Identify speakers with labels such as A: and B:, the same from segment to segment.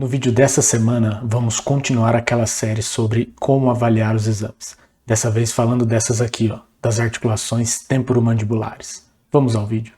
A: No vídeo dessa semana, vamos continuar aquela série sobre como avaliar os exames. Dessa vez falando dessas aqui, ó, das articulações temporomandibulares. Vamos ao vídeo.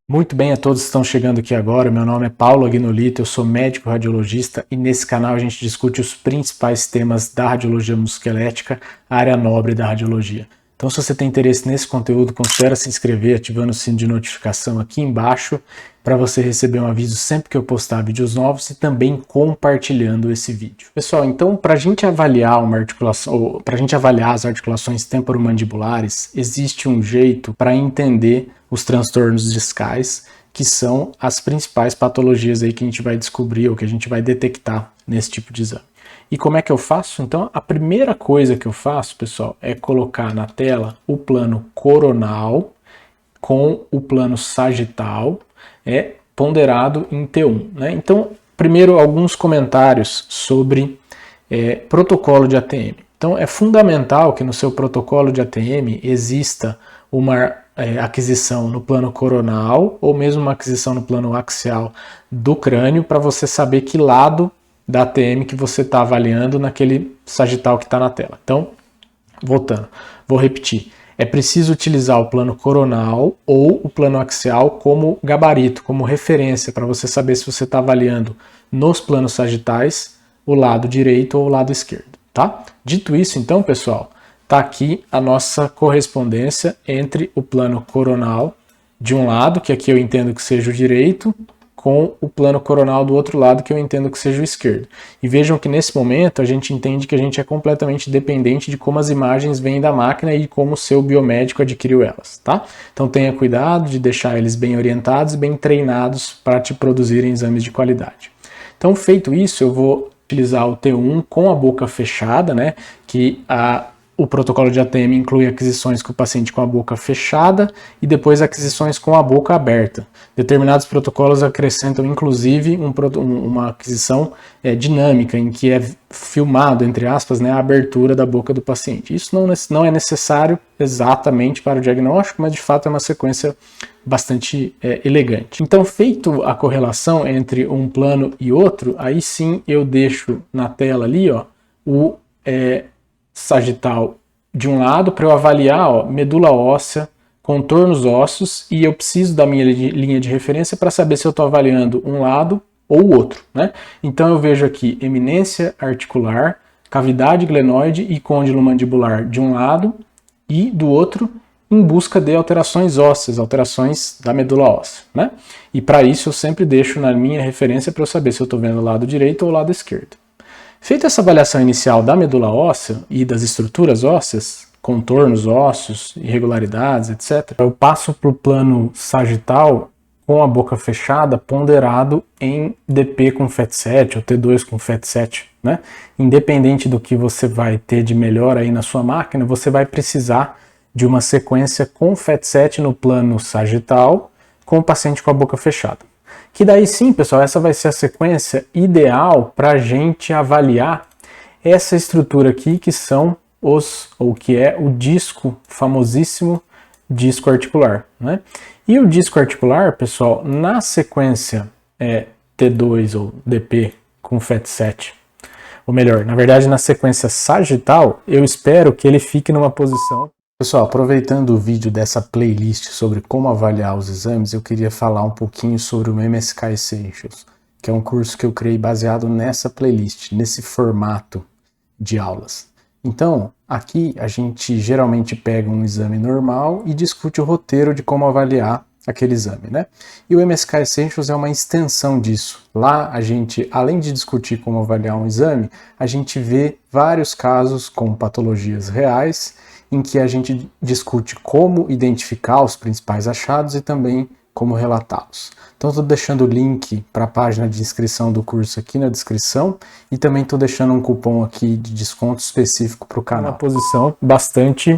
A: Muito bem a todos que estão chegando aqui agora, meu nome é Paulo Agnolito, eu sou médico radiologista e nesse canal a gente discute os principais temas da radiologia musculoesquelética, a área nobre da radiologia. Então se você tem interesse nesse conteúdo, considere se inscrever ativando o sino de notificação aqui embaixo para você receber um aviso sempre que eu postar vídeos novos e também compartilhando esse vídeo. Pessoal, então para a gente avaliar uma articulação, ou para a gente avaliar as articulações temporomandibulares, existe um jeito para entender os transtornos discais, que são as principais patologias aí que a gente vai descobrir ou que a gente vai detectar nesse tipo de exame. E como é que eu faço? Então, a primeira coisa que eu faço, pessoal, é colocar na tela o plano coronal com o plano sagital, ponderado em T1, né? Então, primeiro, alguns comentários sobre protocolo de ATM. Então, é fundamental que no seu protocolo de ATM exista uma aquisição no plano coronal ou mesmo uma aquisição no plano axial do crânio para você saber que lado da ATM que você está avaliando naquele sagital que está na tela. Então, voltando, vou repetir. É preciso utilizar o plano coronal ou o plano axial como gabarito, como referência para você saber se você está avaliando nos planos sagitais o lado direito ou o lado esquerdo, tá? Dito isso, então, pessoal, está aqui a nossa correspondência entre o plano coronal de um lado, que aqui eu entendo que seja o direito, com o plano coronal do outro lado, que eu entendo que seja o esquerdo. E vejam que nesse momento a gente entende que a gente é completamente dependente de como as imagens vêm da máquina e como o seu biomédico adquiriu elas, tá? Então tenha cuidado de deixar eles bem orientados e bem treinados para te produzirem exames de qualidade. Então, feito isso, eu vou utilizar o T1 com a boca fechada, né? Que o protocolo de ATM inclui aquisições com o paciente com a boca fechada e depois aquisições com a boca aberta. Determinados protocolos acrescentam, inclusive, uma aquisição dinâmica, em que é filmado, entre aspas, né, a abertura da boca do paciente. Isso não é necessário exatamente para o diagnóstico, mas de fato é uma sequência bastante elegante. Então, feito a correlação entre um plano e outro, aí sim eu deixo na tela ali, ó, o sagital de um lado para eu avaliar, ó, medula óssea, contornos ósseos, e eu preciso da minha linha de referência para saber se eu estou avaliando um lado ou o outro, né? Então eu vejo aqui eminência articular, cavidade glenoide e côndilo mandibular de um lado e do outro, em busca de alterações ósseas, alterações da medula óssea, né? E para isso eu sempre deixo na minha referência para eu saber se eu estou vendo o lado direito ou o lado esquerdo. Feita essa avaliação inicial da medula óssea e das estruturas ósseas, contornos ósseos, irregularidades, etc., eu passo para o plano sagital com a boca fechada, ponderado em DP com FAT7 ou T2 com FAT7, né? Independente do que você vai ter de melhor aí na sua máquina, você vai precisar de uma sequência com FAT7 no plano sagital com o paciente com a boca fechada. Que daí sim, pessoal, essa vai ser a sequência ideal para a gente avaliar essa estrutura aqui, que são que é o disco, famosíssimo disco articular, né? E o disco articular, pessoal, na sequência T2 ou DP com FAT7, ou melhor, na verdade na sequência sagital, eu espero que ele fique numa posição. Pessoal, aproveitando o vídeo dessa playlist sobre como avaliar os exames, eu queria falar um pouquinho sobre o MSK Essentials, que é um curso que eu criei baseado nessa playlist, nesse formato de aulas. Então, aqui a gente geralmente pega um exame normal e discute o roteiro de como avaliar aquele exame, né? E o MSK Essentials é uma extensão disso. Lá a gente, além de discutir como avaliar um exame, a gente vê vários casos com patologias reais, em que a gente discute como identificar os principais achados e também como relatá-los. Então estou deixando o link para a página de inscrição do curso aqui na descrição e também estou deixando um cupom aqui de desconto específico para o canal. Uma posição bastante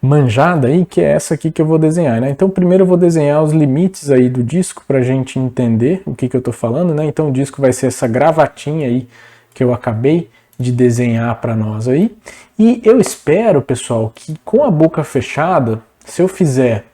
A: manjada aí, que é essa aqui que eu vou desenhar, né? Então primeiro eu vou desenhar os limites aí do disco para a gente entender o que eu estou falando, né? Então o disco vai ser essa gravatinha aí que eu acabei de desenhar para nós aí. E eu espero, pessoal, que com a boca fechada, se eu fizer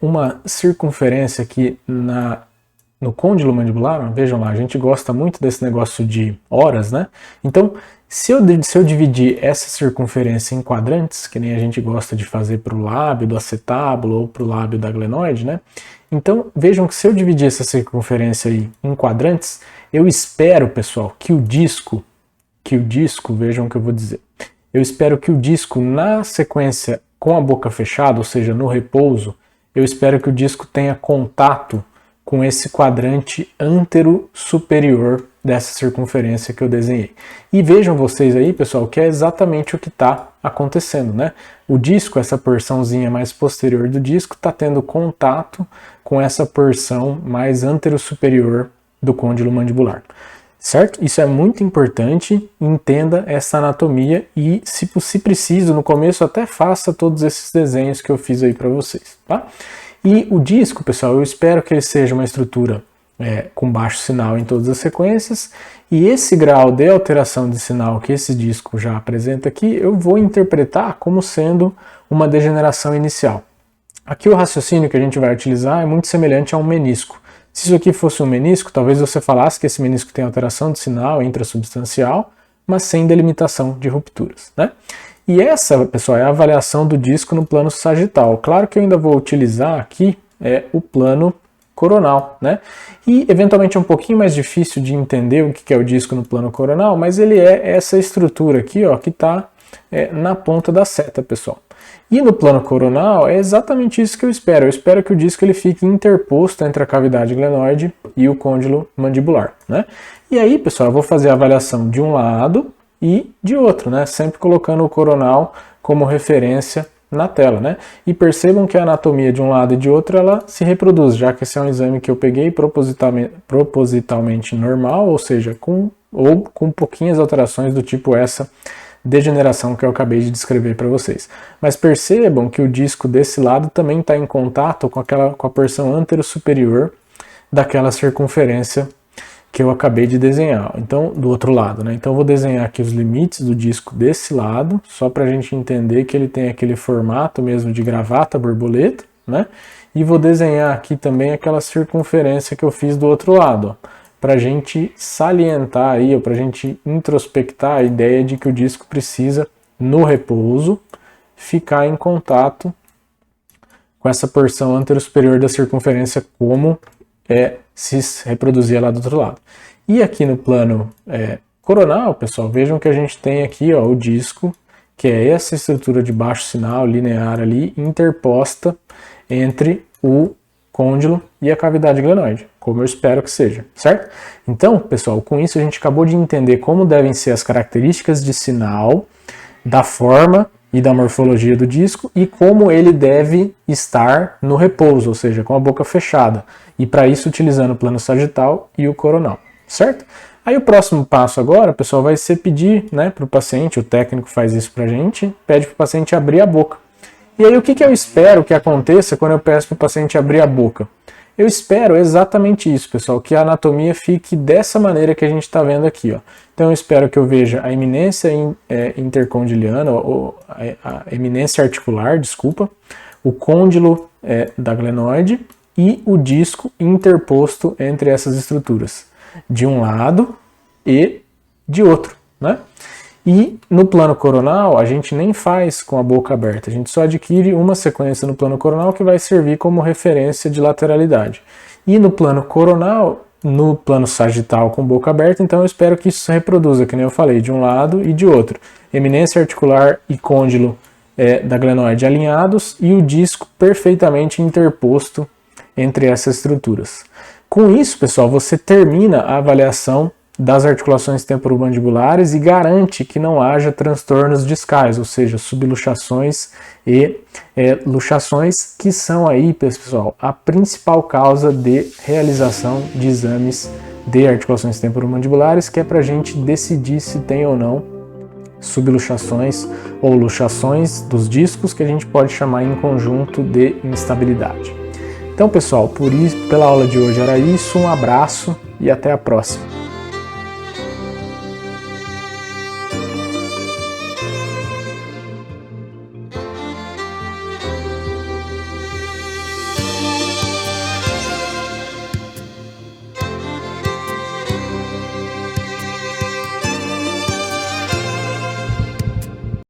A: uma circunferência aqui no côndilo mandibular, vejam lá, a gente gosta muito desse negócio de horas, né? Então, se eu dividir essa circunferência em quadrantes, que nem a gente gosta de fazer para o lábio do acetábulo ou para o lábio da glenoide, né? Então, vejam que se eu dividir essa circunferência aí em quadrantes, eu espero, pessoal, que o disco, vejam o que eu vou dizer, eu espero que o disco na sequência com a boca fechada, ou seja, no repouso, eu espero que o disco tenha contato com esse quadrante antero superior dessa circunferência que eu desenhei. E vejam vocês aí, pessoal, que é exatamente o que está acontecendo, né? O disco, essa porçãozinha mais posterior do disco, está tendo contato com essa porção mais antero superior do côndilo mandibular. Certo? Isso é muito importante, entenda essa anatomia e, se preciso, no começo até faça todos esses desenhos que eu fiz aí para vocês, tá? E o disco, pessoal, eu espero que ele seja uma estrutura com baixo sinal em todas as sequências, e esse grau de alteração de sinal que esse disco já apresenta aqui, eu vou interpretar como sendo uma degeneração inicial. Aqui o raciocínio que a gente vai utilizar é muito semelhante a um menisco. Se isso aqui fosse um menisco, talvez você falasse que esse menisco tem alteração de sinal intrasubstancial, mas sem delimitação de rupturas, né? E essa, pessoal, é a avaliação do disco no plano sagital. Claro que eu ainda vou utilizar aqui o plano coronal, né? E eventualmente é um pouquinho mais difícil de entender o que é o disco no plano coronal, mas ele é essa estrutura aqui, ó, que está na ponta da seta, pessoal. E no plano coronal é exatamente isso que eu espero. Eu espero que o disco ele fique interposto entre a cavidade glenoide e o côndilo mandibular, né? E aí, pessoal, eu vou fazer a avaliação de um lado e de outro, né? Sempre colocando o coronal como referência na tela, né? E percebam que a anatomia de um lado e de outro ela se reproduz, já que esse é um exame que eu peguei propositalmente normal, ou seja, com pouquinhas alterações do tipo essa degeneração que eu acabei de descrever para vocês. Mas percebam que o disco desse lado também está em contato com a porção antero superior daquela circunferência que eu acabei de desenhar, então do outro lado, né? Então eu vou desenhar aqui os limites do disco desse lado, só para a gente entender que ele tem aquele formato mesmo de gravata borboleta, né? E vou desenhar aqui também aquela circunferência que eu fiz do outro lado, para a gente salientar aí, ou para a gente introspectar a ideia de que o disco precisa, no repouso, ficar em contato com essa porção antero superior da circunferência, como se reproduzia lá do outro lado. E aqui no plano coronal, pessoal, vejam que a gente tem aqui, ó, o disco, que é essa estrutura de baixo sinal linear ali, interposta entre o côndilo e a cavidade glenoide, como eu espero que seja, certo? Então, pessoal, com isso a gente acabou de entender como devem ser as características de sinal, da forma e da morfologia do disco e como ele deve estar no repouso, ou seja, com a boca fechada. E para isso utilizando o plano sagital e o coronal, certo? Aí o próximo passo agora, pessoal, vai ser pedir, né, para o paciente, o técnico faz isso para a gente, pede para o paciente abrir a boca. E aí o que eu espero que aconteça quando eu peço para o paciente abrir a boca? Eu espero exatamente isso, pessoal, que a anatomia fique dessa maneira que a gente está vendo aqui, ó. Então eu espero que eu veja a eminência intercondiliana, ou a eminência articular, desculpa, o côndilo da glenoide e o disco interposto entre essas estruturas, de um lado e de outro, né? E no plano coronal, a gente nem faz com a boca aberta, a gente só adquire uma sequência no plano coronal que vai servir como referência de lateralidade. E no plano coronal, no plano sagital com boca aberta, então eu espero que isso se reproduza, que nem eu falei, de um lado e de outro. Eminência articular e côndilo da glenoide alinhados e o disco perfeitamente interposto entre essas estruturas. Com isso, pessoal, você termina a avaliação das articulações temporomandibulares e garante que não haja transtornos discais, ou seja, subluxações e luxações, que são aí, pessoal, a principal causa de realização de exames de articulações temporomandibulares, que é para a gente decidir se tem ou não subluxações ou luxações dos discos, que a gente pode chamar em conjunto de instabilidade. Então, pessoal, pela aula de hoje era isso, um abraço e até a próxima.